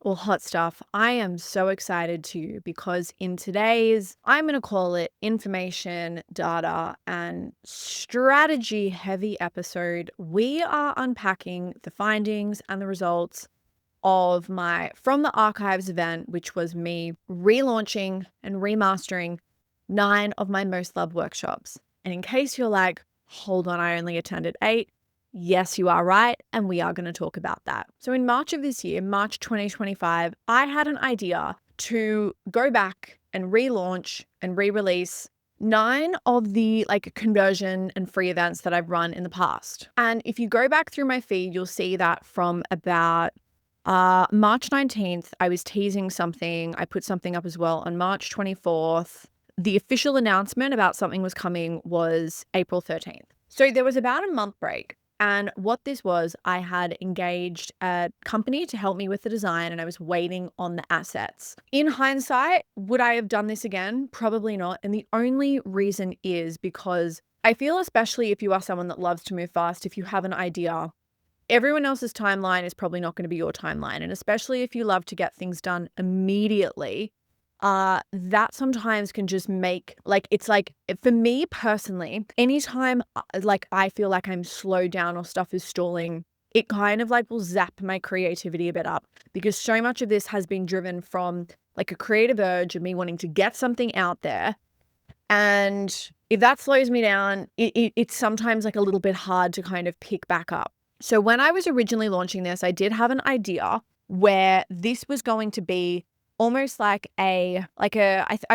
Well, hot stuff. I am so excited too because in today's, I'm going to call it information, data, and strategy heavy episode, we are unpacking the findings and the results of my From the Archives event, which was me relaunching and remastering 9 of my most loved workshops. And in case you're like, hold on, I only attended 8. Yes, you are right. And we are going to talk about that. So in March of this year, March 2025, I had an idea to go back and relaunch and re-release 9 of the conversion and free events that I've run in the past. And if you go back through my feed, you'll see that from about March 19th, I was teasing something. I put something up as well on March 24th. The official announcement about something was coming was April 13th. So there was about a month break. And what this was, I had engaged a company to help me with the design and I was waiting on the assets. In hindsight, would I have done this again? Probably not. And the only reason is because I feel, especially if you are someone that loves to move fast, if you have an idea, everyone else's timeline is probably not going to be your timeline. And especially if you love to get things done immediately, that sometimes can just make, it's like, for me personally, anytime I feel like I'm slowed down or stuff is stalling, it kind of will zap my creativity a bit up because so much of this has been driven from a creative urge of me wanting to get something out there. And if that slows me down, it's sometimes a little bit hard to kind of pick back up. So when I was originally launching this, I did have an idea where this was going to be almost I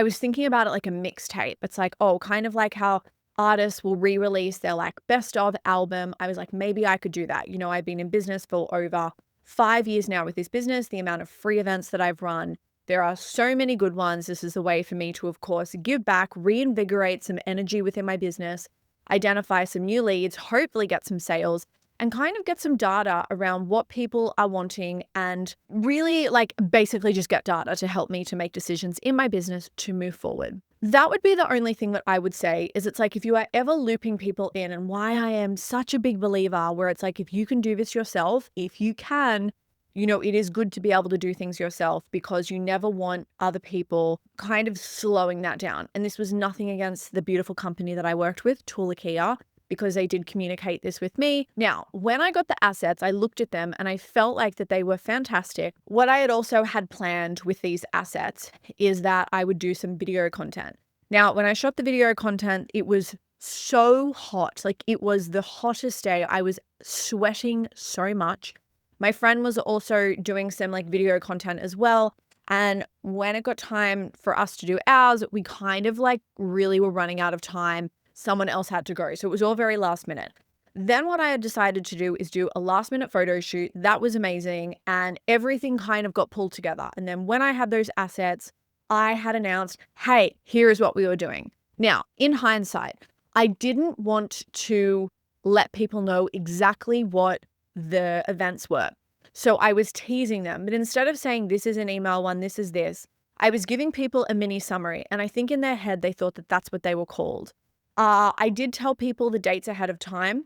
was thinking about it like a mixtape. It's kind of like how artists will re-release their best of album. I was like, maybe I could do that. You know, I've been in business for over 5 years now with this business, the amount of free events that I've run. There are so many good ones. This is a way for me to, of course, give back, reinvigorate some energy within my business, identify some new leads, hopefully get some sales, and kind of get some data around what people are wanting and really basically just get data to help me to make decisions in my business to move forward. That would be the only thing that I would say is it's if you are ever looping people in, and why I am such a big believer where it's if you can do this yourself, if you can, it is good to be able to do things yourself because you never want other people kind of slowing that down. And this was nothing against the beautiful company that I worked with, Kia, because they did communicate this with me. Now, when I got the assets, I looked at them and I felt that they were fantastic. What I had also had planned with these assets is that I would do some video content. Now, when I shot the video content, it was so hot. It was the hottest day. I was sweating so much. My friend was also doing some video content as well. And when it got time for us to do ours, we kind of really were running out of time. Someone else had to go. So it was all very last minute. Then what I had decided to do is do a last minute photo shoot. That was amazing. And everything kind of got pulled together. And then when I had those assets, I had announced, hey, here is what we were doing. Now, in hindsight, I didn't want to let people know exactly what the events were. So I was teasing them. But instead of saying this is an email one, this is this, I was giving people a mini summary. And I think in their head, they thought that that's what they were called. I did tell people the dates ahead of time.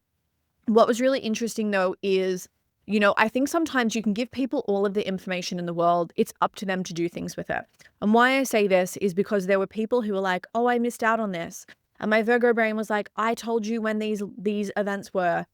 What was really interesting though is, I think sometimes you can give people all of the information in the world. It's up to them to do things with it. And why I say this is because there were people who were like, oh, I missed out on this. And my Virgo brain was like, I told you when these events were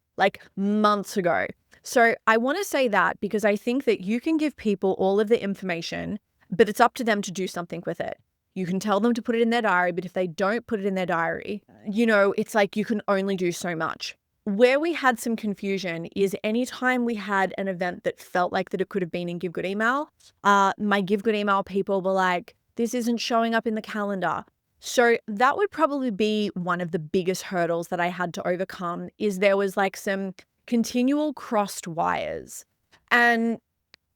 months ago. So I want to say that because I think that you can give people all of the information, but it's up to them to do something with it. You can tell them to put it in their diary, but if they don't put it in their diary, it's you can only do so much. Where we had some confusion is anytime we had an event that felt like that it could have been in Give Good Email, my Give Good Email people were like, this isn't showing up in the calendar. So that would probably be one of the biggest hurdles that I had to overcome is there was some continual crossed wires. And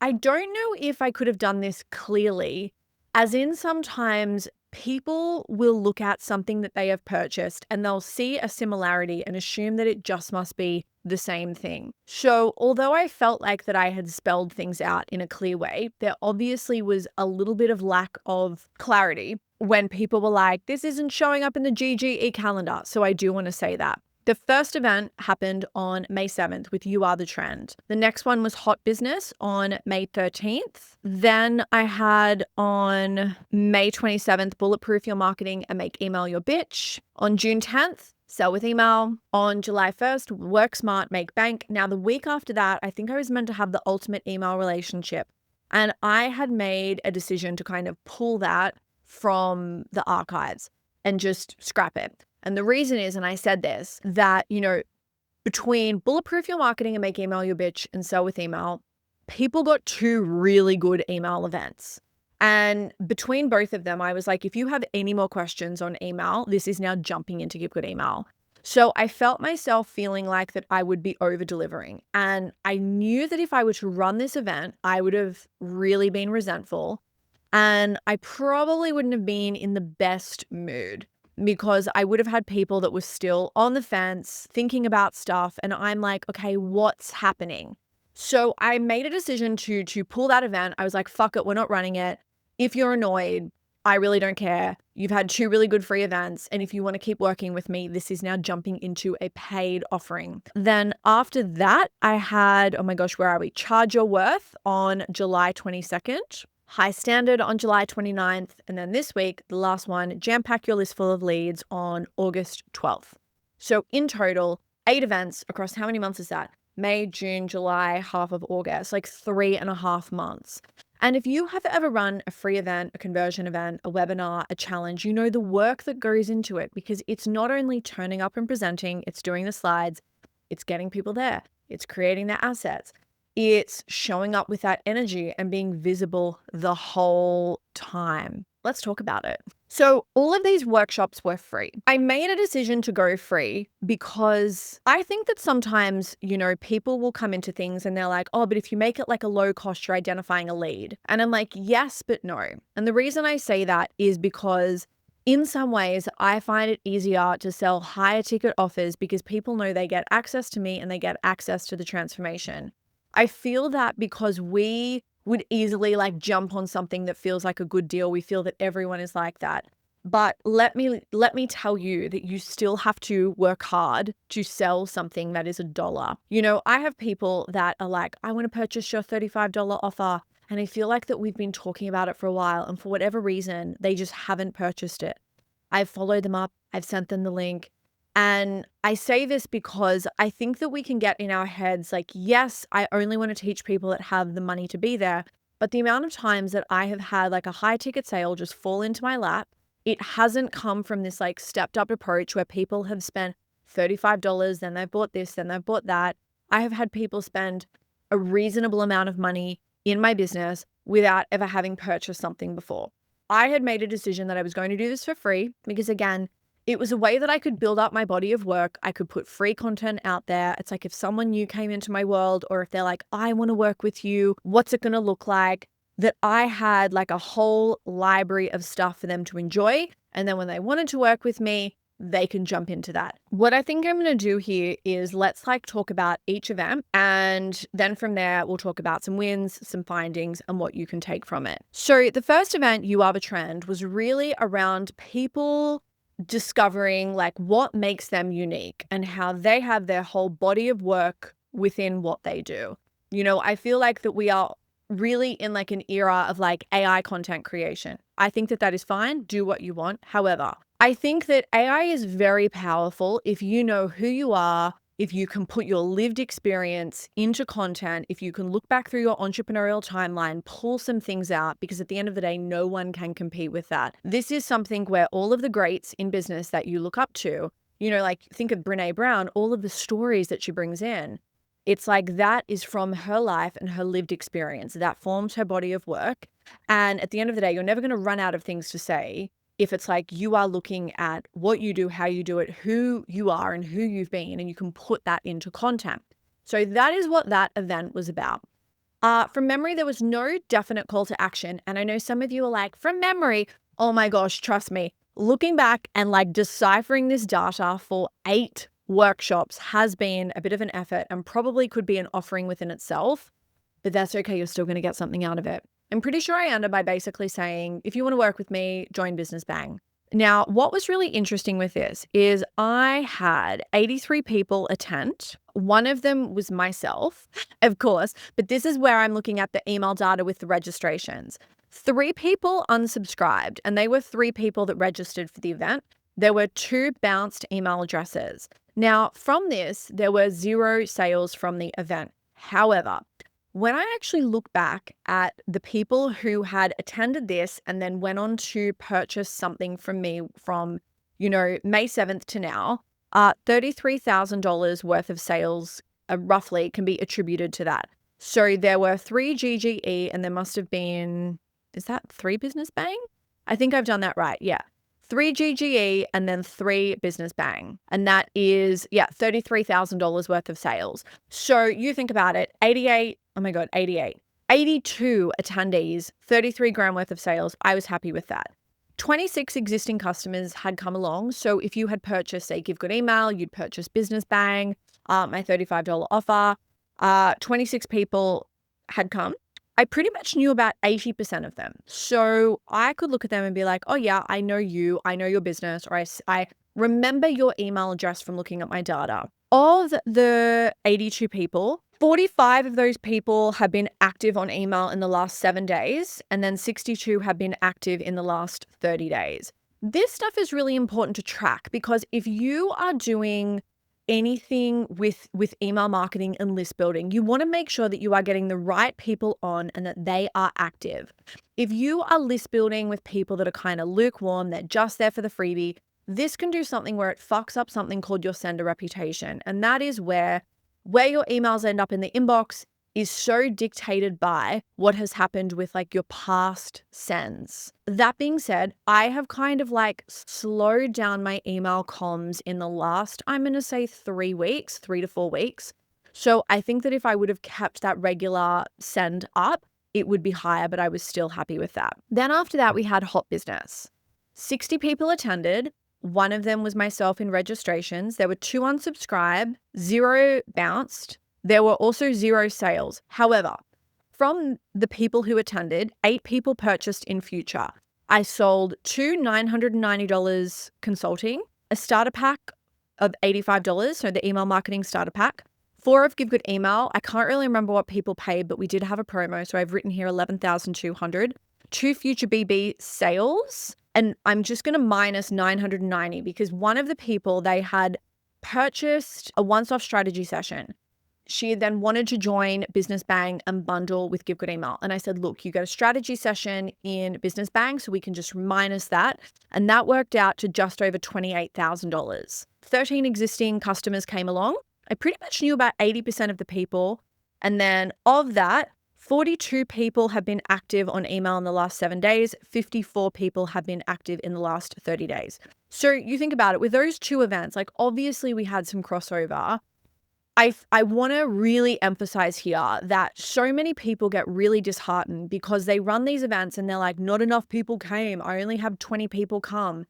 I don't know if I could have done this clearly, as in sometimes people will look at something that they have purchased and they'll see a similarity and assume that it just must be the same thing. So although I felt like that I had spelled things out in a clear way, there obviously was a little bit of lack of clarity when people were like, this isn't showing up in the GGE calendar. So I do want to say that. The first event happened on May 7th with You Are the Trend. The next one was Hot Business on May 13th. Then I had on May 27th, Bulletproof Your Marketing and Make Email Your Bitch. On June 10th, Sell with Email. On July 1st, Work Smart, Make Bank. Now, the week after that, I think I was meant to have the ultimate email relationship. And I had made a decision to kind of pull that from the archives and just scrap it. And the reason is, and I said this, that, between Bulletproof Your Marketing and Make Email Your Bitch and Sell with Email, people got two really good email events. And between both of them, I was like, if you have any more questions on email, this is now jumping into Give Good Email. So I felt myself feeling like that I would be over delivering. And I knew that if I were to run this event, I would have really been resentful. And I probably wouldn't have been in the best mood because I would have had people that were still on the fence thinking about stuff. And I'm like, okay, what's happening? So I made a decision to pull that event. I was like, fuck it, we're not running it. If you're annoyed, I really don't care. You've had two really good free events. And if you want to keep working with me, this is now jumping into a paid offering. Then after that, I had, oh my gosh, where are we? Charge Your Worth on July 22nd. High Standard on July 29th. And then this week, the last one, Jam Pack Your List Full of Leads on August 12th. So in total, 8 events across how many months is that? May, June, July, half of August, like 3.5 months. And if you have ever run a free event, a conversion event, a webinar, a challenge, you know the work that goes into it because it's not only turning up and presenting, it's doing the slides, it's getting people there, it's creating their assets. It's showing up with that energy and being visible the whole time. Let's talk about it. So all of these workshops were free. I made a decision to go free because I think that sometimes, people will come into things and they're like, oh, but if you make it like a low cost, you're identifying a lead. And I'm like, yes, but no. And the reason I say that is because in some ways, I find it easier to sell higher ticket offers because people know they get access to me and they get access to the transformation. I feel that because we would easily jump on something that feels like a good deal. We feel that everyone is like that. But let me tell you that you still have to work hard to sell something that is $1. I have people that are like, I want to purchase your $35 offer. And I feel like that we've been talking about it for a while. And for whatever reason, they just haven't purchased it. I've followed them up. I've sent them the link. And I say this because I think that we can get in our heads like, yes, I only want to teach people that have the money to be there. But the amount of times that I have had a high ticket sale just fall into my lap, it hasn't come from this stepped up approach where people have spent $35, then they've bought this, then they've bought that. I have had people spend a reasonable amount of money in my business without ever having purchased something before. I had made a decision that I was going to do this for free because, again, it was a way that I could build up my body of work. I could put free content out there. It's like if someone new came into my world or if they're like, I want to work with you, what's it going to look like? That I had a whole library of stuff for them to enjoy. And then when they wanted to work with me, they can jump into that. What I think I'm going to do here is let's talk about each event. And then from there, we'll talk about some wins, some findings, and what you can take from it. So the first event, You Are the Trend, was really around people discovering what makes them unique and how they have their whole body of work within what they do. I feel like that we are really in an era of AI content creation. I think that that is fine. Do what you want. However, I think that AI is very powerful if you know who you are, if you can put your lived experience into content, if you can look back through your entrepreneurial timeline, pull some things out, because at the end of the day, no one can compete with that. This is something where all of the greats in business that you look up to, think of Brené Brown, all of the stories that she brings in, it's that is from her life and her lived experience. That forms her body of work. And at the end of the day, you're never going to run out of things to say if it's you are looking at what you do, how you do it, who you are and who you've been, and you can put that into content. So that is what that event was about. From memory, there was no definite call to action. And I know some of you are like, from memory, oh my gosh, trust me, looking back and deciphering this data for 8 workshops has been a bit of an effort and probably could be an offering within itself, but that's okay. You're still going to get something out of it. I'm pretty sure I ended by basically saying, if you want to work with me, join Business Bang. Now, what was really interesting with this is I had 83 people attend. One of them was myself, of course, but this is where I'm looking at the email data with the registrations. 3 people unsubscribed, and they were 3 people that registered for the event. There were 2 bounced email addresses. Now, from this, there were 0 sales from the event. However, when I actually look back at the people who had attended this and then went on to purchase something from me from, May 7th to now, $33,000 worth of sales roughly can be attributed to that. So there were 3 GGE and there must have been, is that 3 Business Bang? I think I've done that right. Yeah. 3 GGE and then 3 Business Bang. And that is, $33,000 worth of sales. So you think about it, 88 82 attendees, 33 grand worth of sales. I was happy with that. 26 existing customers had come along. So if you had purchased, say, Give Good Email, you'd purchase Business Bang, my $35 offer. 26 people had come. I pretty much knew about 80% of them. So I could look at them and be like, oh yeah, I know you, I know your business, or I remember your email address from looking at my data. Of the 82 people, 45 of those people have been active on email in the last 7 days, and then 62 have been active in the last 30 days. This stuff is really important to track because if you are doing anything with email marketing and list building, you want to make sure that you are getting the right people on and that they are active. If you are list building with people that are kind of lukewarm, they're just there for the freebie, this can do something where it fucks up something called your sender reputation. And that is where your emails end up in the inbox is so dictated by what has happened with like your past sends. That being said, I have kind of like slowed down my email comms in the last, I'm going to say 3 weeks, 3 to 4 weeks. So I think that if I would have kept that regular send up, it would be higher, but I was still happy with that. Then after that, we had hot business. 60 people attended. One of them was myself in registrations. There were 2 unsubscribed, 0 bounced. There were also 0 sales. However, from the people who attended, 8 people purchased in future. I sold 2 $990 consulting, a starter pack of $85, so the email marketing starter pack, 4 of Give Good Email. I can't really remember what people paid, but we did have a promo, so I've written here 11,200. 2 future BB sales, and I'm just going to minus 990 because one of the people, they had purchased a once-off strategy session. She then wanted to join Business Bang and bundle with Give Good Email. And I said, look, you get a strategy session in Business Bang, so we can just minus that. And that worked out to just over $28,000. 13 existing customers came along. I pretty much knew about 80% of the people. And then of that, 42 people have been active on email in the last 7 days. 54 people have been active in the last 30 days. So you think about it, with those 2 events, like obviously we had some crossover. I want to really emphasize here that so many people get really disheartened because they run these events and they're like, not enough people came. I only have 20 people come.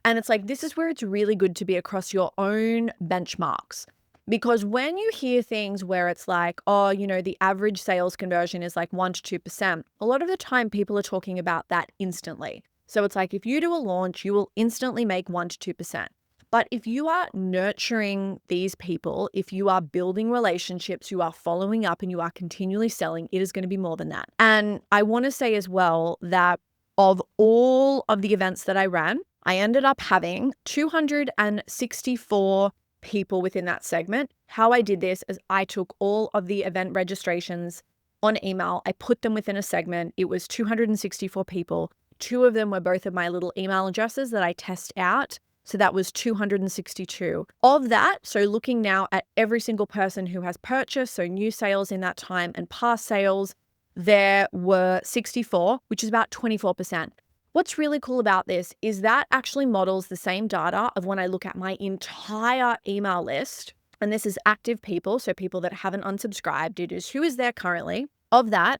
And it's like, this is where it's really good to be across your own benchmarks. Because when you hear things where it's like, oh, the average sales conversion is like 1 to 2%, a lot of the time people are talking about that instantly. So it's like, if you do a launch, you will instantly make 1 to 2%. But if you are nurturing these people, if you are building relationships, you are following up and you are continually selling, it is going to be more than that. And I want to say as well that of all of the events that I ran, I ended up having 264 people within that segment. How I did this is I took all of the event registrations on email. I put them within a segment. It was 264 people. 2 of them were both of my little email addresses that I test out. So that was 262. Of that, so looking now at every single person who has purchased, so new sales in that time and past sales, there were 64, which is about 24%. What's really cool about this is that actually models the same data of when I look at my entire email list, and this is active people, so people that haven't unsubscribed. It is who is there currently. Of that,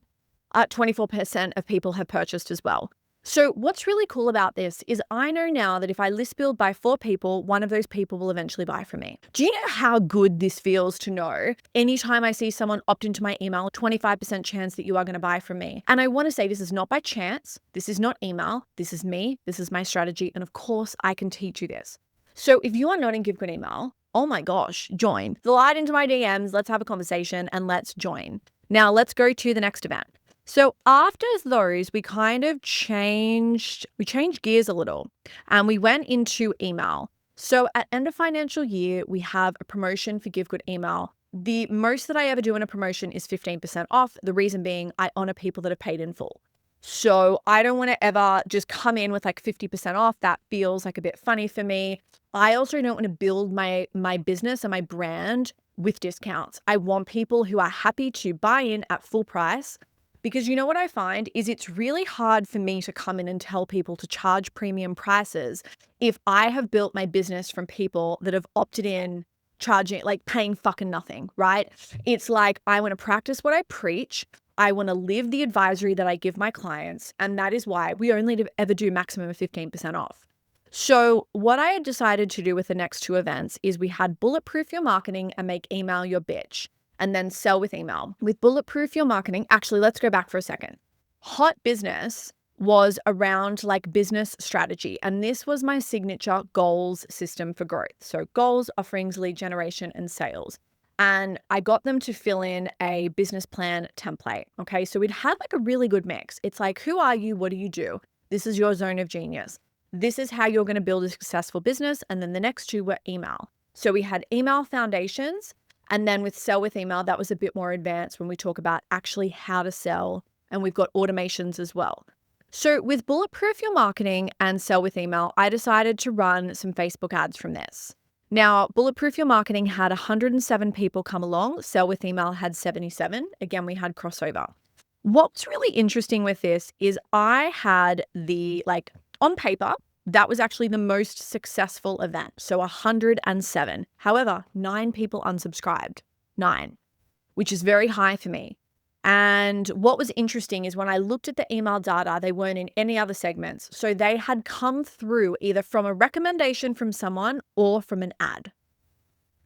24% of people have purchased as well. So what's really cool about this is I know now that if I list build by 4 people, one of those people will eventually buy from me. Do you know how good this feels to know? Anytime I see someone opt into my email, 25% chance that you are going to buy from me. And I want to say this is not by chance. This is not email. This is me. This is my strategy. And of course, I can teach you this. So if you are not in Give Good Email, oh my gosh, join. Slide into my DMs. Let's have a conversation and let's join. Now let's go to the next event. So after those, we kind of changed gears a little and we went into email. So at end of financial year, we have a promotion for Give Good Email. The most that I ever do in a promotion is 15% off. The reason being I honor people that have paid in full. So I don't want to ever just come in with like 50% off. That feels like a bit funny for me. I also don't want to build my business and my brand with discounts. I want people who are happy to buy in at full price. Because you know what I find is it's really hard for me to come in and tell people to charge premium prices if I have built my business from people that have opted in charging, like paying fucking nothing, right? It's like I want to practice what I preach. I want to live the advisory that I give my clients. And that is why we only ever do maximum of 15% off. So what I had decided to do with the next 2 events is we had Bulletproof Your Marketing and Make Email Your Bitch, and then Sell with Email. With Bulletproof Your Marketing, actually, let's go back for a second. Hot Business was around like business strategy, and this was my signature goals system for growth. So goals, offerings, lead generation, and sales. And I got them to fill in a business plan template. Okay. So it had like a really good mix. It's like, who are you? What do you do? This is your zone of genius. This is how you're going to build a successful business. And then the next 2 were email. So we had email foundations. And then with Sell with Email, that was a bit more advanced when we talk about actually how to sell. And we've got automations as well. So with Bulletproof Your Marketing and Sell with Email, I decided to run some Facebook ads from this. Now, Bulletproof Your Marketing had 107 people come along. Sell with Email had 77. Again, we had crossover. What's really interesting with this is I had on paper, that was actually the most successful event. So 107. However, 9 people unsubscribed. 9, which is very high for me. And what was interesting is when I looked at the email data, they weren't in any other segments. So they had come through either from a recommendation from someone or from an ad.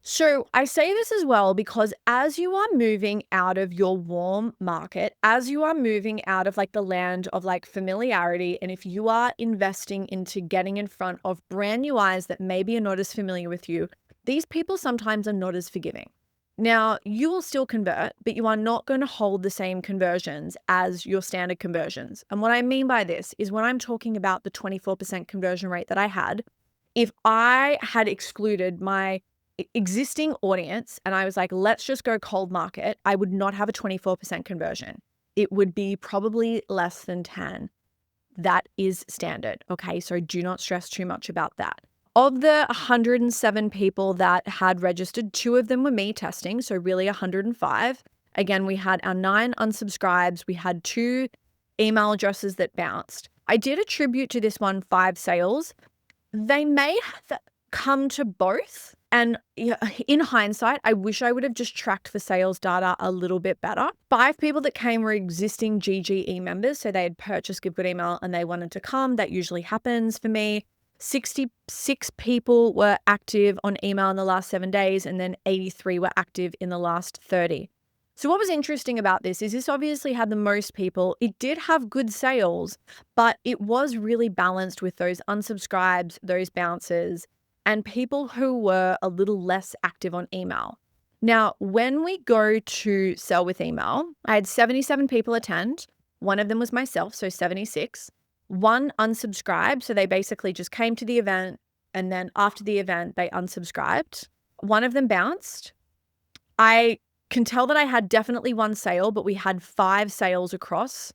So I say this as well because as you are moving out of your warm market, as you are moving out of like the land of like familiarity, and if you are investing into getting in front of brand new eyes that maybe are not as familiar with you, these people sometimes are not as forgiving. Now, you will still convert, but you are not going to hold the same conversions as your standard conversions. And what I mean by this is when I'm talking about the 24% conversion rate that I had, if I had excluded my existing audience and I was like, let's just go cold market, I would not have a 24% conversion. It would be probably less than 10. That is standard. Okay. So do not stress too much about that. Of the 107 people that had registered, 2 of them were me testing. So really 105. Again, we had our 9 unsubscribes. We had 2 email addresses that bounced. I did attribute to this one 5 sales. They may have come to both. And in hindsight, I wish I would have just tracked for sales data a little bit better. 5 people that came were existing GGE members. So they had purchased Give Good Email and they wanted to come. That usually happens for me. 66 people were active on email in the last 7 days, and then 83 were active in the last 30. So what was interesting about this is this obviously had the most people. It did have good sales, but it was really balanced with those unsubscribes, those bounces, and people who were a little less active on email. Now, when we go to Sell with Email, I had 77 people attend. One of them was myself, so 76. 1 unsubscribed, so they basically just came to the event and then after the event, they unsubscribed. 1 of them bounced. I can tell that I had definitely 1 sale, but we had 5 sales across.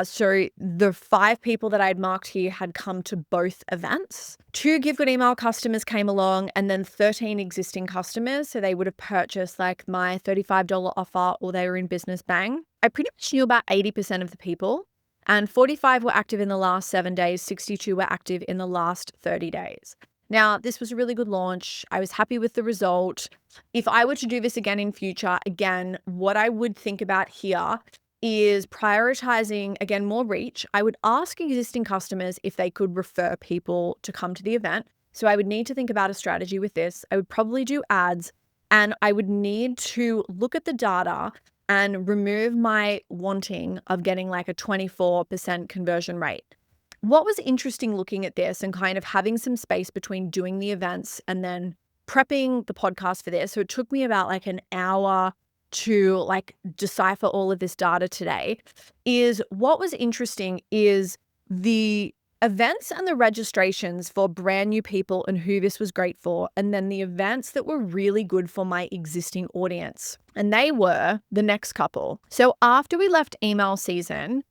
So the 5 people that I'd marked here had come to both events. 2 Give Good Email customers came along and then 13 existing customers. So they would have purchased like my $35 offer or they were in Business Bang. I pretty much knew about 80% of the people. And 45 were active in the last 7 days, 62 were active in the last 30 days. Now, this was a really good launch. I was happy with the result. If I were to do this again in future, again, what I would think about here is prioritizing, again, more reach. I would ask existing customers if they could refer people to come to the event. So I would need to think about a strategy with this. I would probably do ads, and I would need to look at the data and remove my wanting of getting like a 24% conversion rate. What was interesting looking at this and kind of having some space between doing the events and then prepping the podcast for this. So it took me about like an hour to like decipher all of this data today. Is what was interesting is the events and the registrations for brand new people and who this was great for, and then the events that were really good for my existing audience. And they were the next couple. So after we left email season,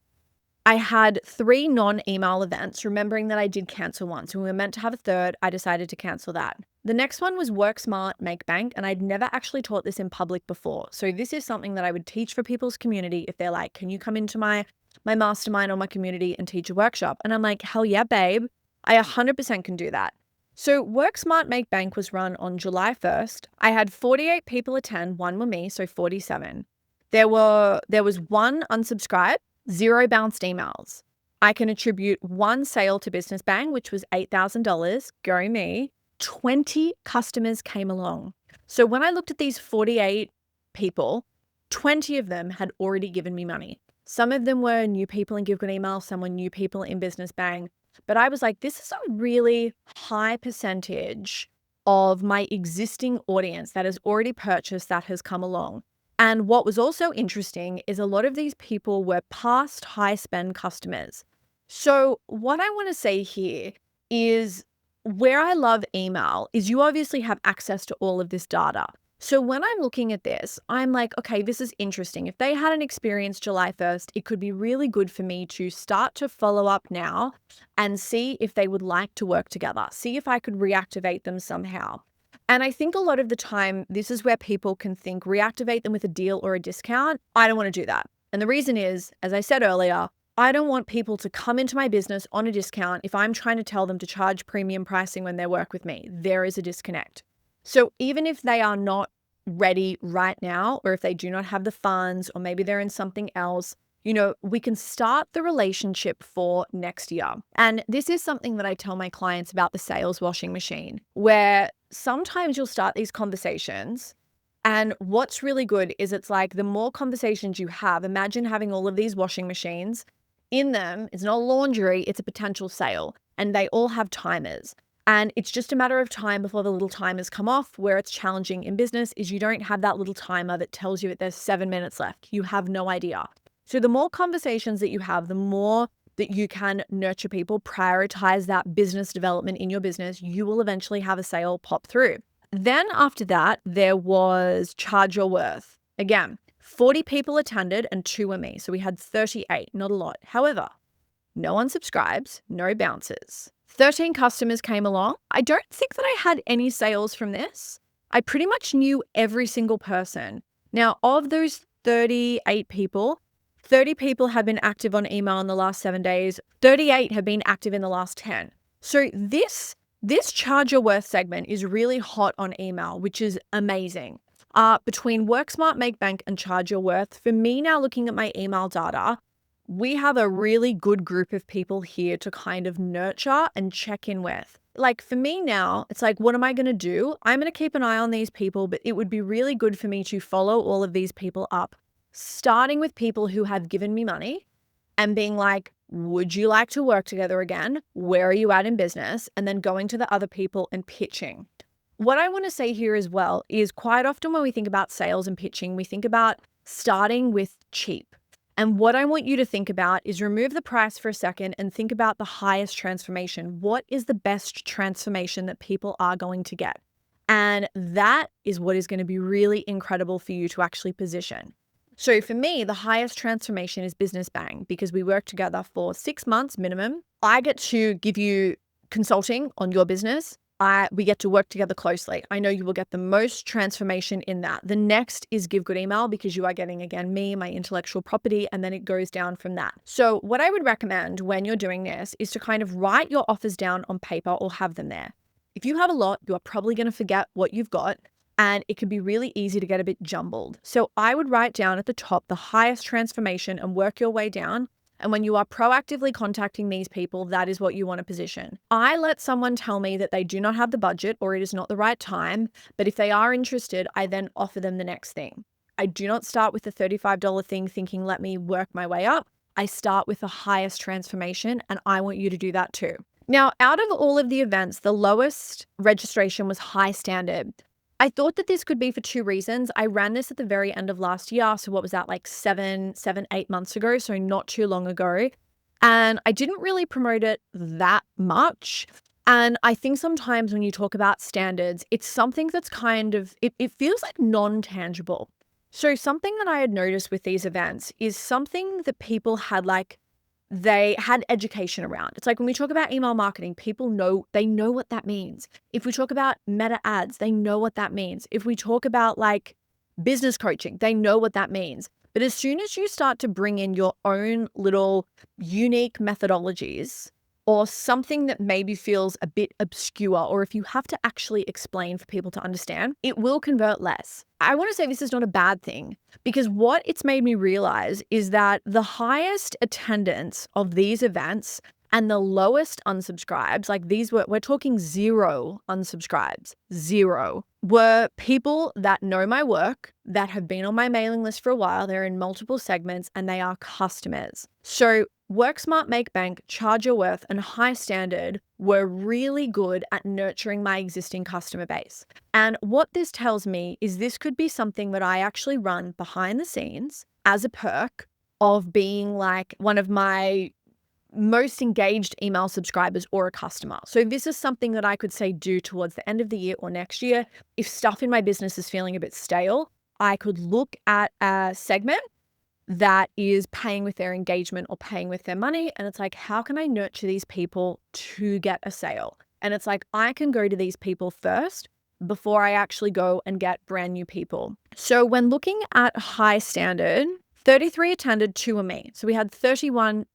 I had 3 non-email events, remembering that I did cancel one. So we were meant to have a third. I decided to cancel that. The next one was Work Smart, Make Bank, and I'd never actually taught this in public before. So this is something that I would teach for people's community if they're like, can you come into my mastermind or my community and teach a workshop? And I'm like, hell yeah, babe. I 100% can do that. So Work Smart, Make Bank was run on July 1st. I had 48 people attend. 1 were me, so 47. There was 1 unsubscribed. 0 bounced emails. I can attribute 1 sale to Business Bang, which was $8,000. Go me. 20 customers came along. So when I looked at these 48 people, 20 of them had already given me money. Some of them were new people in Give Good Email, some were new people in Business Bang. But I was like, this is a really high percentage of my existing audience that has already purchased, that has come along. And what was also interesting is a lot of these people were past high spend customers. So what I want to say here is where I love email is you obviously have access to all of this data. So when I'm looking at this, I'm like, okay, this is interesting. If they had an experience July 1st, it could be really good for me to start to follow up now and see if they would like to work together, see if I could reactivate them somehow. And I think a lot of the time, this is where people can think reactivate them with a deal or a discount. I don't want to do that. And the reason is, as I said earlier, I don't want people to come into my business on a discount if I'm trying to tell them to charge premium pricing when they work with me. There is a disconnect. So even if they are not ready right now, or if they do not have the funds, or maybe they're in something else, we can start the relationship for next year. And this is something that I tell my clients about the sales washing machine, where sometimes you'll start these conversations. And what's really good is it's like the more conversations you have, imagine having all of these washing machines. In them, it's not a laundry, it's a potential sale. And they all have timers. And it's just a matter of time before the little timers come off. Where it's challenging in business is you don't have that little timer that tells you that there's 7 minutes left. You have no idea. So the more conversations that you have, the more that you can nurture people, prioritize that business development in your business, you will eventually have a sale pop through. Then after that, there was Charge Your Worth. Again, 40 people attended and 2 were me. So we had 38, not a lot. However, no unsubscribes, no bounces. 13 customers came along. I don't think that I had any sales from this. I pretty much knew every single person. Now, of those 38 people, 30 people have been active on email in the last 7 days. 38 have been active in the last 10. So this Charge Your Worth segment is really hot on email, which is amazing. Between Work Smart, Make Bank, and Charge Your Worth, for me now looking at my email data, we have a really good group of people here to kind of nurture and check in with. Like for me now, it's like, what am I going to do? I'm going to keep an eye on these people, but it would be really good for me to follow all of these people up, starting with people who have given me money and being like, would you like to work together again? Where are you at in business? And then going to the other people and pitching. What I want to say here as well is quite often when we think about sales and pitching, we think about starting with cheap. And what I want you to think about is remove the price for a second and think about the highest transformation. What is the best transformation that people are going to get? And that is what is going to be really incredible for you to actually position. So for me, the highest transformation is Business Bang, because we work together for 6 months minimum. I get to give you consulting on your business. We get to work together closely. I know you will get the most transformation in that. The next is Give Good Email, because you are getting, again, me, my intellectual property, and then it goes down from that. So what I would recommend when you're doing this is to kind of write your offers down on paper or have them there. If you have a lot, you are probably going to forget what you've got. and it can be really easy to get a bit jumbled. So I would write down at the top the highest transformation and work your way down. And when you are proactively contacting these people, that is what you want to position. I let someone tell me that they do not have the budget or it is not the right time, but if they are interested, I then offer them the next thing. I do not start with the $35 thing thinking, let me work my way up. I start with the highest transformation, and I want you to do that too. Now, out of all of the events, the lowest registration was high standard. I thought that this could be for two reasons. I ran this at the very end of last year. So what was that, like 8 months ago? So not too long ago. And I didn't really promote it that much. And I think sometimes when you talk about standards, it's something that's kind of, it feels like non-tangible. So something that I had noticed with these events is something that people had like, they had education around. It's like when we talk about email marketing, people know, they know what that means. If we talk about meta ads, they know what that means. If we talk about like business coaching, they know what that means. But as soon as you start to bring in your own little unique methodologies or something that maybe feels a bit obscure, or if you have to actually explain for people to understand, it will convert less. I want to say this is not a bad thing, because what it's made me realize is that the highest attendance of these events and the lowest unsubscribes, like we're talking 0 unsubscribes, 0, were people that know my work, that have been on my mailing list for a while. They're in multiple segments and they are customers. So Work Smart, Make Bank, Charge Your Worth, and High Standard were really good at nurturing my existing customer base. And what this tells me is this could be something that I actually run behind the scenes as a perk of being like one of my most engaged email subscribers or a customer. So this is something that I could say do towards the end of the year or next year. If stuff in my business is feeling a bit stale, I could look at a segment that is paying with their engagement or paying with their money. And it's like, how can I nurture these people to get a sale? And it's like, I can go to these people first before I actually go and get brand new people. So when looking at high standard, 33 attended, 2 were me. So we had 31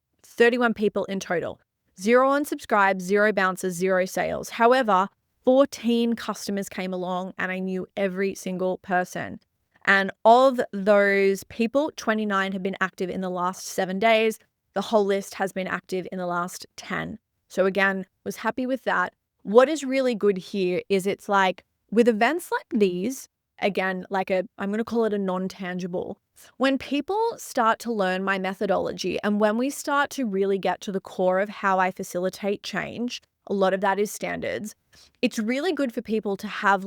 people in total. 0 unsubscribed, 0 bounces, 0 sales. However, 14 customers came along and I knew every single person. And of those people, 29 have been active in the last 7 days. The whole list has been active in the last 10. So again, was happy with that. What is really good here is it's like with events like these, again, I'm going to call it a non-tangible. When people start to learn my methodology and when we start to really get to the core of how I facilitate change, a lot of that is standards. It's really good for people to have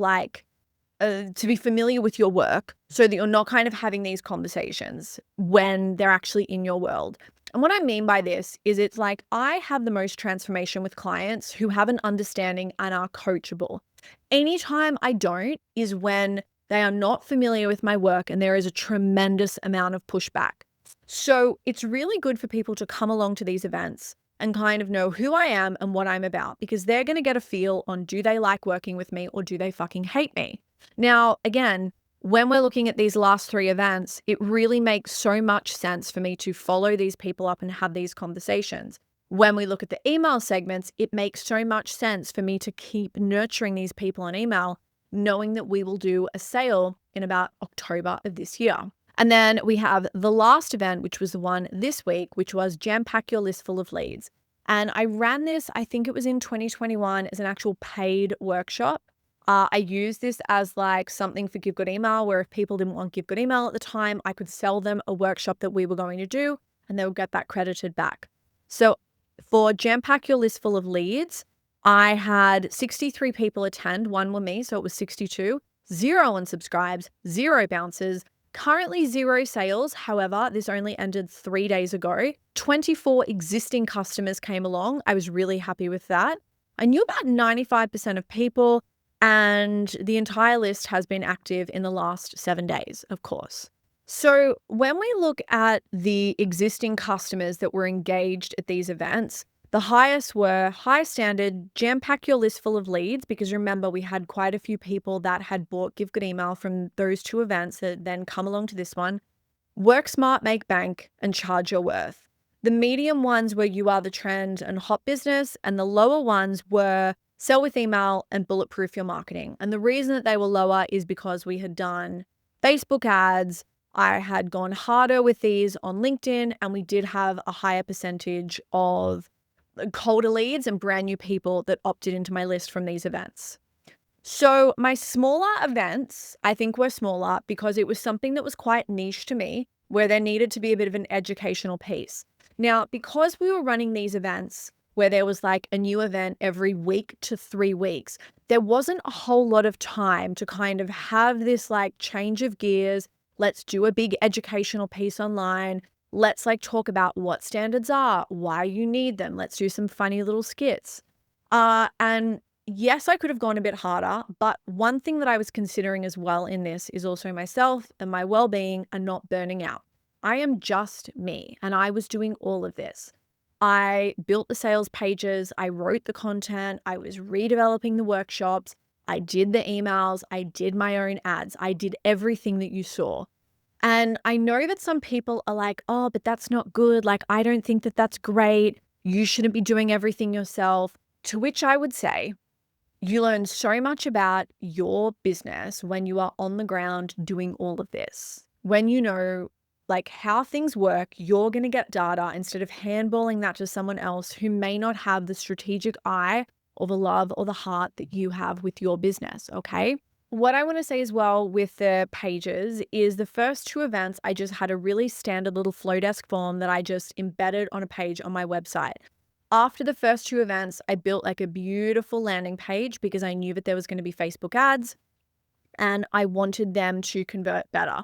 to be familiar with your work so that you're not kind of having these conversations when they're actually in your world. And what I mean by this is it's like I have the most transformation with clients who have an understanding and are coachable. Anytime I don't is when they are not familiar with my work and there is a tremendous amount of pushback. So it's really good for people to come along to these events and kind of know who I am and what I'm about, because they're going to get a feel on, do they like working with me or do they fucking hate me? Now, again, when we're looking at these last 3 events, it really makes so much sense for me to follow these people up and have these conversations. When we look at the email segments, it makes so much sense for me to keep nurturing these people on email, knowing that we will do a sale in about October of this year. And then we have the last event, which was the one this week, which was Jam Pack Your List Full of Leads. And I ran this, I think it was in 2021, as an actual paid workshop. I used this as like something for Give Good Email, where if people didn't want Give Good Email at the time, I could sell them a workshop that we were going to do and they would get that credited back. So for Jam Pack Your List Full of Leads, I had 63 people attend. 1 were me, so it was 62. 0 unsubscribes, 0 bounces, currently 0 sales. However, this only ended 3 days ago. 24 existing customers came along. I was really happy with that. I knew about 95% of people, and the entire list has been active in the last 7 days, of course. So when we look at the existing customers that were engaged at these events, the highest were High Standard, Jam Pack Your List Full of Leads, because remember, we had quite a few people that had bought Give Good Email from those 2 events that then come along to this one. Work Smart, Make Bank, and Charge Your Worth. The medium ones were You Are the Trend and Hot Business, and the lower ones were Sell with Email, and Bulletproof Your Marketing. And the reason that they were lower is because we had done Facebook ads. I had gone harder with these on LinkedIn, and we did have a higher percentage of colder leads and brand new people that opted into my list from these events. So my smaller events, I think, were smaller because it was something that was quite niche to me, where there needed to be a bit of an educational piece. Now, because we were running these events where there was like a new event every week to 3 weeks, there wasn't a whole lot of time to kind of have this like change of gears. Let's do a big educational piece online. Let's like talk about what standards are, why you need them. Let's do some funny little skits. And yes, I could have gone a bit harder, but one thing that I was considering as well in this is also myself and my well-being and not burning out. I am just me, and I was doing all of this. I built the sales pages, I wrote the content, I was redeveloping the workshops, I did the emails, I did my own ads, I did everything that you saw. And I know that some people are like, oh, but that's not good. Like, I don't think that that's great. You shouldn't be doing everything yourself. To which I would say, you learn so much about your business when you are on the ground doing all of this. When you know like how things work, you're going to get data instead of handballing that to someone else who may not have the strategic eye or the love or the heart that you have with your business, okay? What I want to say as well with the pages is the first 2 events, I just had a really standard little Flowdesk form that I just embedded on a page on my website. After the first 2 events, I built like a beautiful landing page because I knew that there was going to be Facebook ads and I wanted them to convert better.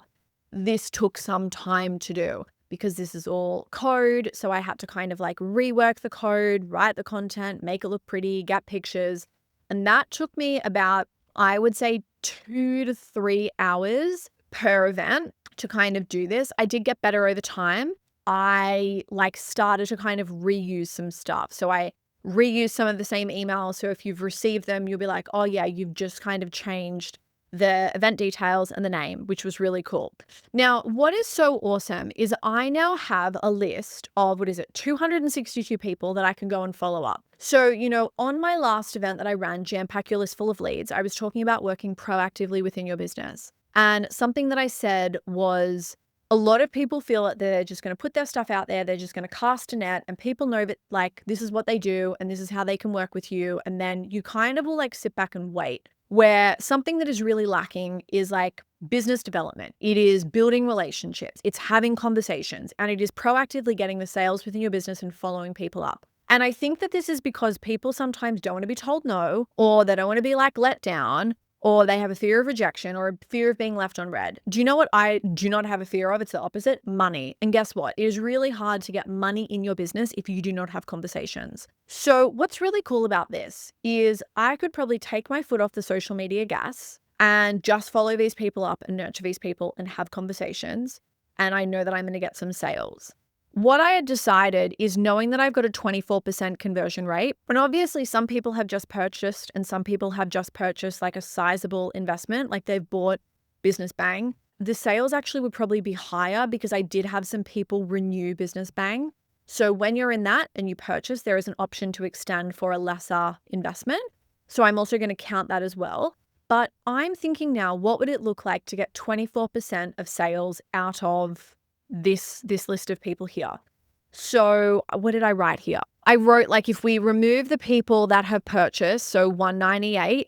This took some time to do because this is all code. So I had to kind of like rework the code, write the content, make it look pretty, get pictures. And that took me about, I would say, 2 to 3 hours per event to kind of do this. I did get better over time. I like started to kind of reuse some stuff. So I reuse some of the same emails. So if you've received them, you'll be like, oh yeah, you've just kind of changed the event details and the name, which was really cool. Now, what is so awesome is I now have a list of, 262 people that I can go and follow up. So, on my last event that I ran, Jam Pack Your List Full of Leads, I was talking about working proactively within your business. And something that I said was, a lot of people feel that they're just going to put their stuff out there. They're just going to cast a net and people know that like, this is what they do and this is how they can work with you. And then you kind of will like sit back and wait. Where something that is really lacking is like business development. It is building relationships. It's having conversations, and it is proactively getting the sales within your business and following people up. And I think that this is because people sometimes don't want to be told no, or they don't want to be like let down, or they have a fear of rejection or a fear of being left on red. Do you know what I do not have a fear of? It's the opposite, money. And guess what? It is really hard to get money in your business if you do not have conversations. So what's really cool about this is I could probably take my foot off the social media gas and just follow these people up and nurture these people and have conversations. And I know that I'm going to get some sales. What I had decided is knowing that I've got a 24% conversion rate, and obviously some people have just purchased and some people have just purchased like a sizable investment, like they've bought Business Bang. The sales actually would probably be higher because I did have some people renew Business Bang. So when you're in that and you purchase, there is an option to extend for a lesser investment. So I'm also going to count that as well. But I'm thinking now, what would it look like to get 24% of sales out of this list of people here? So what did I write here? I wrote like if we remove the people that have purchased, so 198,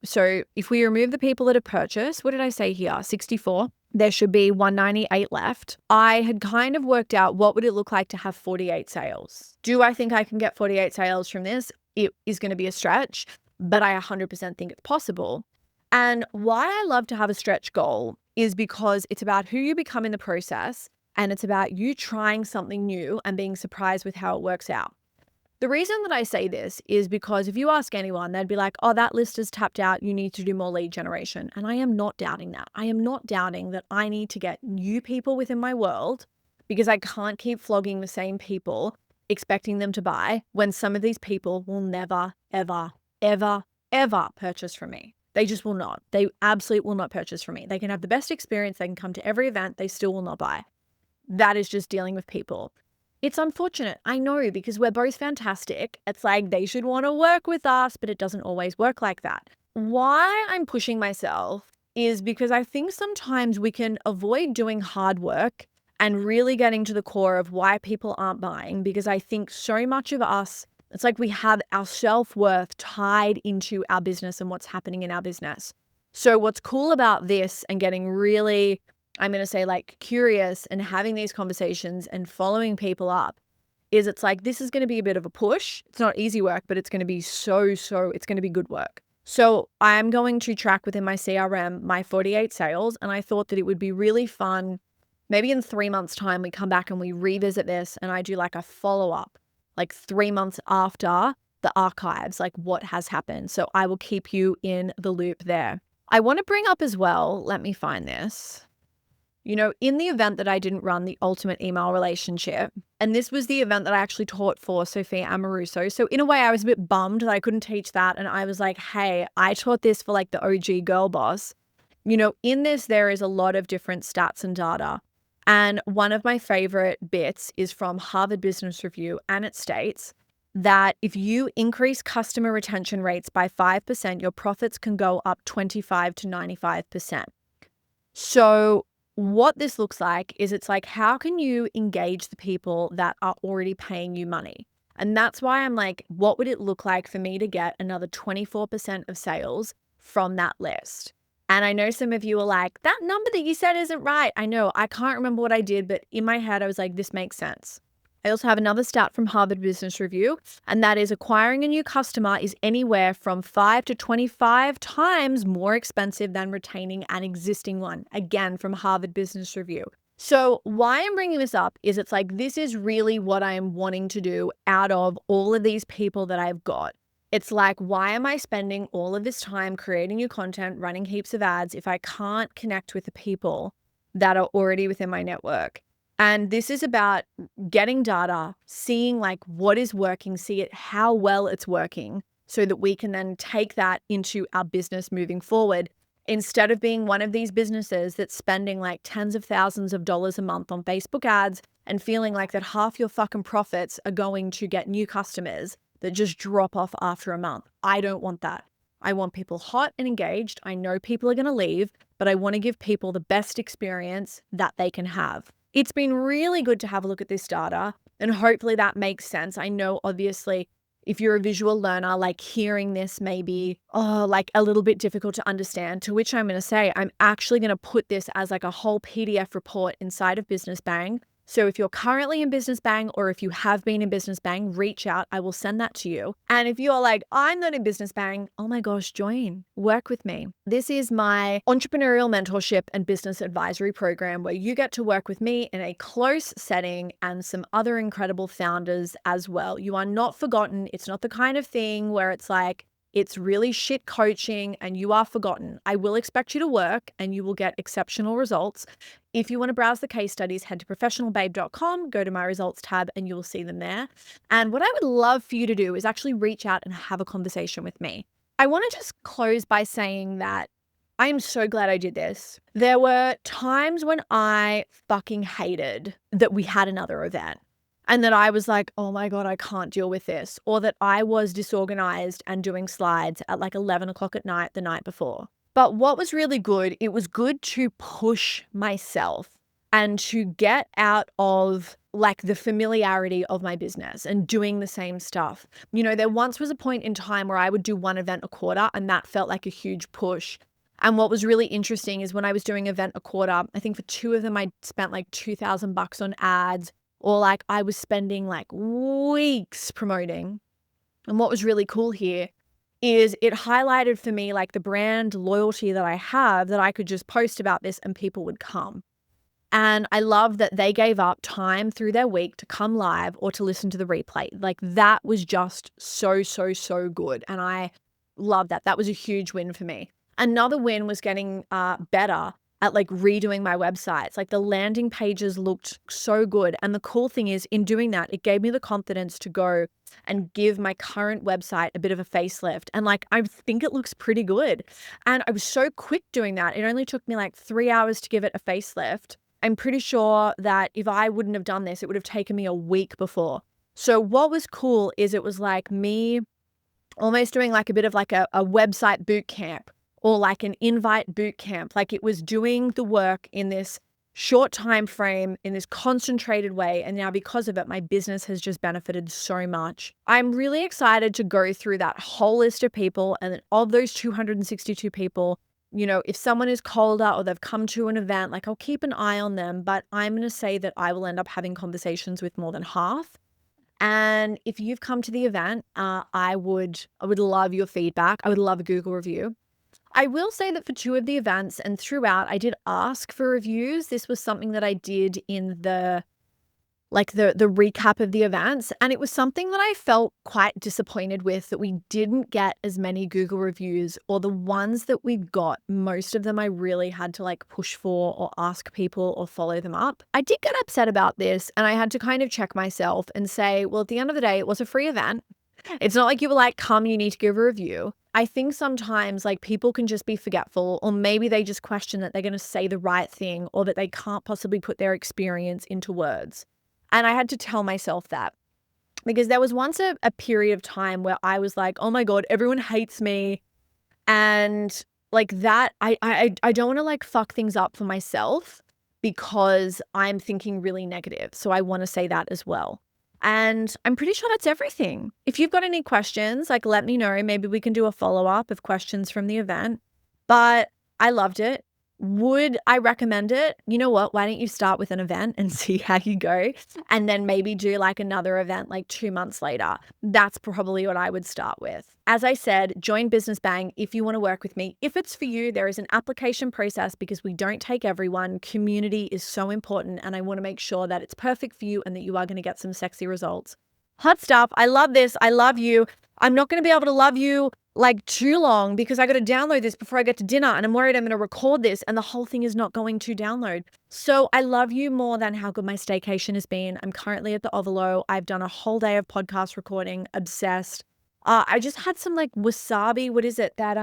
so if we remove the people that have purchased, what did I say here? 64. There should be 198 left. I had kind of worked out what would it look like to have 48 sales. Do I think I can get 48 sales from this? It is going to be a stretch, but I 100% think it's possible. And why I love to have a stretch goal is because it's about who you become in the process, and it's about you trying something new and being surprised with how it works out. The reason that I say this is because if you ask anyone, they'd be like, oh, that list is tapped out. You need to do more lead generation. And I am not doubting that. I am not doubting that I need to get new people within my world because I can't keep flogging the same people, expecting them to buy when some of these people will never, ever, ever, ever purchase from me. They just will not. They absolutely will not purchase from me. They can have the best experience. They can come to every event. They still will not buy. That is just dealing with people. It's unfortunate. I know because we're both fantastic. It's like they should want to work with us, but it doesn't always work like that. Why I'm pushing myself is because I think sometimes we can avoid doing hard work and really getting to the core of why people aren't buying. Because I think so much of us, it's like we have our self-worth tied into our business and what's happening in our business. So what's cool about this and getting really, I'm going to say, like, curious and having these conversations and following people up is it's like this is going to be a bit of a push. It's not easy work, but it's going to be it's going to be good work. So I'm going to track within my CRM my 48 sales, and I thought that it would be really fun. Maybe in 3 months' time, we come back and we revisit this, and I do like a follow-up, like 3 months after the archives, like what has happened. So I will keep you in the loop there. I want to bring up as well, let me find this. In the event that I didn't run the ultimate email relationship, and this was the event that I actually taught for Sophia Amoruso. So in a way, I was a bit bummed that I couldn't teach that. And I was like, hey, I taught this for like the OG girl boss. In this, there is a lot of different stats and data. And one of my favorite bits is from Harvard Business Review. And it states that if you increase customer retention rates by 5%, your profits can go up 25 to 95%. So what this looks like is it's like, how can you engage the people that are already paying you money? And that's why I'm like, what would it look like for me to get another 24% of sales from that list? And I know some of you are like, that number that you said isn't right. I know, I can't remember what I did, but in my head, I was like, this makes sense. I also have another stat from Harvard Business Review, and that is acquiring a new customer is anywhere from 5 to 25 times more expensive than retaining an existing one. Again, from Harvard Business Review. So why I'm bringing this up is it's like, this is really what I'm wanting to do out of all of these people that I've got. It's like, why am I spending all of this time creating new content, running heaps of ads if I can't connect with the people that are already within my network? And this is about getting data, seeing like what is working, see it, how well it's working, so that we can then take that into our business moving forward. Instead of being one of these businesses that's spending like tens of thousands of dollars a month on Facebook ads and feeling like that half your fucking profits are going to get new customers that just drop off after a month. I don't want that. I want people hot and engaged. I know people are going to leave, but I want to give people the best experience that they can have. It's been really good to have a look at this data, and hopefully that makes sense. I know, obviously, if you're a visual learner, like hearing this may be, like a little bit difficult to understand, to which I'm going to say, I'm actually going to put this as like a whole PDF report inside of Business Bang. So if you're currently in Business Bang, or if you have been in Business Bang, reach out. I will send that to you. And if you're like, I'm not in Business Bang, oh my gosh, join, work with me. This is my entrepreneurial mentorship and business advisory program where you get to work with me in a close setting and some other incredible founders as well. You are not forgotten. It's not the kind of thing where it's like, it's really shit coaching and you are forgotten. I will expect you to work and you will get exceptional results. If you want to browse the case studies, head to professionalbabe.com, go to my results tab, and you will see them there. And what I would love for you to do is actually reach out and have a conversation with me. I want to just close by saying that I am so glad I did this. There were times when I fucking hated that we had another event. And that I was like, oh my God, I can't deal with this. Or that I was disorganized and doing slides at like 11 o'clock at night the night before. But what was really good, it was good to push myself and to get out of like the familiarity of my business and doing the same stuff. There once was a point in time where I would do one event a quarter, and that felt like a huge push. And what was really interesting is when I was doing event a quarter, I think for 2 of them, I spent like $2,000 on ads. Or like I was spending like weeks promoting. And what was really cool here is it highlighted for me like the brand loyalty that I have, that I could just post about this and people would come. And I love that they gave up time through their week to come live or to listen to the replay. Like that was just so, so, so good. And I love that. That was a huge win for me. Another win was getting better at like redoing my websites. Like the landing pages looked so good. And the cool thing is in doing that, it gave me the confidence to go and give my current website a bit of a facelift. And like, I think it looks pretty good. And I was so quick doing that. It only took me like 3 hours to give it a facelift. I'm pretty sure that if I wouldn't have done this, it would have taken me a week before. So what was cool is it was like me almost doing like a bit of like a website boot camp or like an invite boot camp. Like it was doing the work in this short time frame in this concentrated way. And now because of it, my business has just benefited so much. I'm really excited to go through that whole list of people. And then of those 262 people, if someone is colder or they've come to an event, like I'll keep an eye on them, but I'm going to say that I will end up having conversations with more than half. And if you've come to the event, I would love your feedback. I would love a Google review. I will say that for two of the events and throughout, I did ask for reviews. This was something that I did in the recap of the events, and it was something that I felt quite disappointed with, that we didn't get as many Google reviews, or the ones that we got, most of them I really had to like push for or ask people or follow them up. I did get upset about this, and I had to kind of check myself and say, well, at the end of the day, it was a free event. It's not like you were like, come, you need to give a review. I think sometimes like people can just be forgetful, or maybe they just question that they're going to say the right thing, or that they can't possibly put their experience into words. And I had to tell myself that, because there was once a period of time where I was like, oh my God, everyone hates me. And like that, I don't want to like fuck things up for myself because I'm thinking really negative. So I want to say that as well. And I'm pretty sure that's everything. If you've got any questions, like let me know. Maybe we can do a follow-up of questions from the event. But I loved it. Would I recommend it? You know what? Why don't you start with an event and see how you go? And then maybe do like another event like 2 months later. That's probably what I would start with. As I said, join Business Bang if you want to work with me. If it's for you, there is an application process because we don't take everyone. Community is so important, and I want to make sure that it's perfect for you and that you are going to get some sexy results. Hot stuff. I love this. I love you. I'm not going to be able to love you like too long because I got to download this before I get to dinner, and I'm worried I'm going to record this and the whole thing is not going to download. So I love you more than how good my staycation has been. I'm currently at the Ovalo. I've done a whole day of podcast recording, obsessed. I just had some like wasabi. What is it? That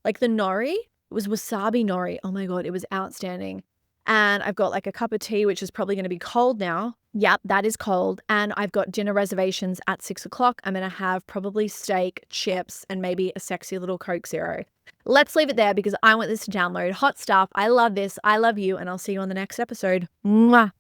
like the nori. It was wasabi nori. Oh my God, it was outstanding. And I've got like a cup of tea, which is probably going to be cold now. Yep, that is cold. And I've got dinner reservations at 6 o'clock. I'm going to have probably steak, chips, and maybe a sexy little Coke Zero. Let's leave it there because I want this to download. Hot stuff. I love this. I love you. And I'll see you on the next episode. Mwah.